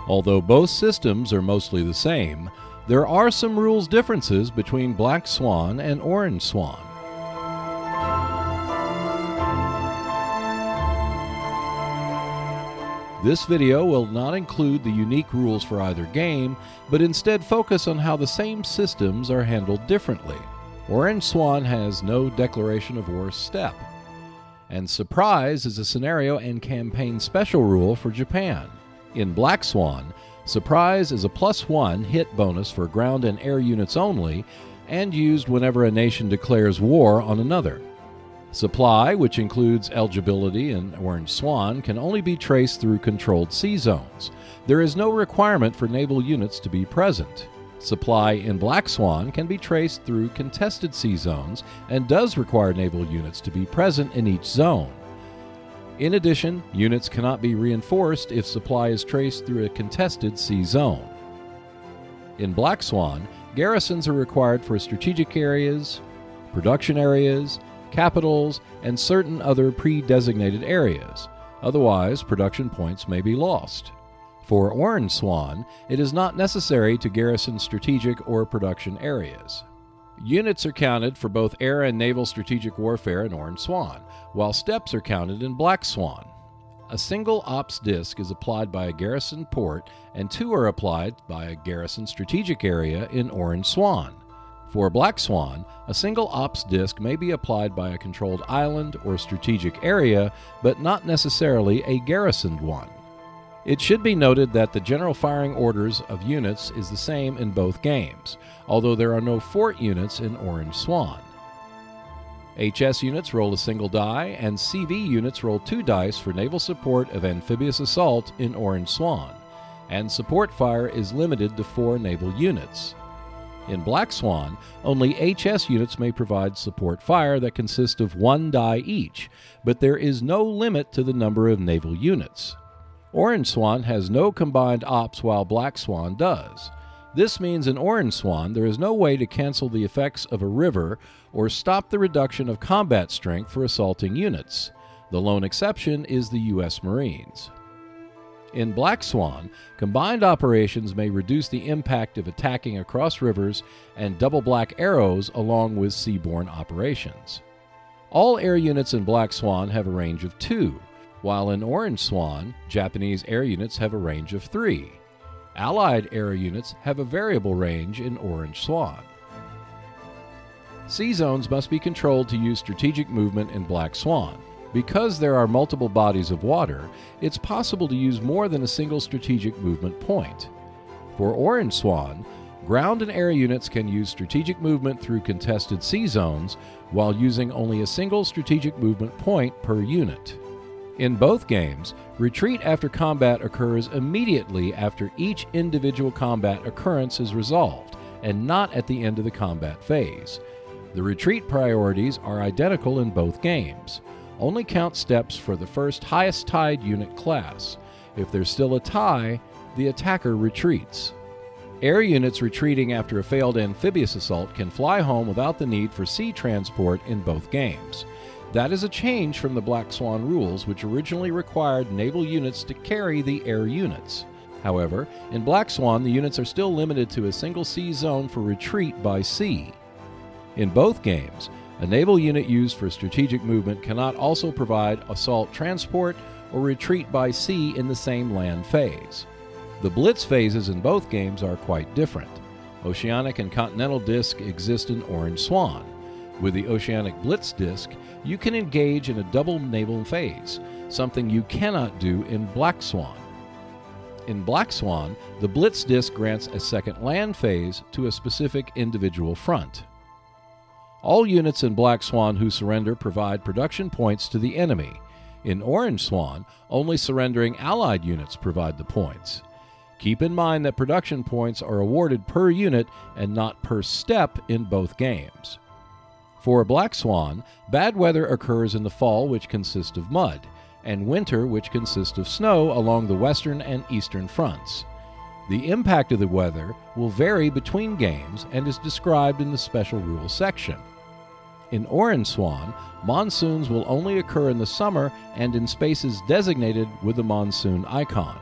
Although both systems are mostly the same, there are some rules differences between Black Swan and Orange Swan. This video will not include the unique rules for either game, but instead focus on how the same systems are handled differently. Orange Swan has no declaration of war step, and Surprise is a scenario and campaign special rule for Japan. In Black Swan, Surprise is a +1 hit bonus for ground and air units only, and used whenever a nation declares war on another. Supply, which includes eligibility in Orange Swan, can only be traced through controlled sea zones. There is no requirement for naval units to be present. Supply in Black Swan can be traced through contested sea zones and does require naval units to be present in each zone. In addition, units cannot be reinforced if supply is traced through a contested sea zone. In Black Swan, garrisons are required for strategic areas, production areas, capitals, and certain other pre-designated areas. Otherwise, production points may be lost. For Orange Swan, it is not necessary to garrison strategic or production areas. Units are counted for both air and naval strategic warfare in Orange Swan, while steps are counted in Black Swan. A single ops disc is applied by a garrison port, and 2 are applied by a garrison strategic area in Orange Swan. For Black Swan, a single ops disc may be applied by a controlled island or strategic area, but not necessarily a garrisoned one. It should be noted that the general firing orders of units is the same in both games, although there are no fort units in Orange Swan. HS units roll a single die, and CV units roll 2 dice for naval support of amphibious assault in Orange Swan, and support fire is limited to 4 naval units. In Black Swan, only HS units may provide support fire that consist of 1 die each, but there is no limit to the number of naval units. Orange Swan has no combined ops while Black Swan does. This means in Orange Swan there is no way to cancel the effects of a river or stop the reduction of combat strength for assaulting units. The lone exception is the U.S. Marines. In Black Swan, combined operations may reduce the impact of attacking across rivers and double black arrows along with seaborne operations. All air units in Black Swan have a range of 2, while in Orange Swan, Japanese air units have a range of 3. Allied air units have a variable range in Orange Swan. Sea zones must be controlled to use strategic movement in Black Swan. Because there are multiple bodies of water, it's possible to use more than a single strategic movement point. For Orange Swan, ground and air units can use strategic movement through contested sea zones while using only a single strategic movement point per unit. In both games, retreat after combat occurs immediately after each individual combat occurrence is resolved, and not at the end of the combat phase. The retreat priorities are identical in both games. Only count steps for the first highest tied unit class. If there's still a tie, the attacker retreats. Air units retreating after a failed amphibious assault can fly home without the need for sea transport in both games. That is a change from the Black Swan rules, which originally required naval units to carry the air units. However, in Black Swan, the units are still limited to a single sea zone for retreat by sea. In both games, a naval unit used for strategic movement cannot also provide assault transport or retreat by sea in the same land phase. The BLITZ phases in both games are quite different. Oceanic and Continental Disc exist in Orange Swan. With the Oceanic BLITZ Disc, you can engage in a double naval phase, something you cannot do in Black Swan. In Black Swan, the BLITZ Disc grants a second land phase to a specific individual front. All units in Black Swan who surrender provide production points to the enemy. In Orange Swan, only surrendering Allied units provide the points. Keep in mind that production points are awarded per unit and not per step in both games. For Black Swan, bad weather occurs in the fall, which consists of mud, and winter, which consists of snow along the western and eastern fronts. The impact of the weather will vary between games and is described in the Special Rules section. In Orange Swan, monsoons will only occur in the summer and in spaces designated with the monsoon icon.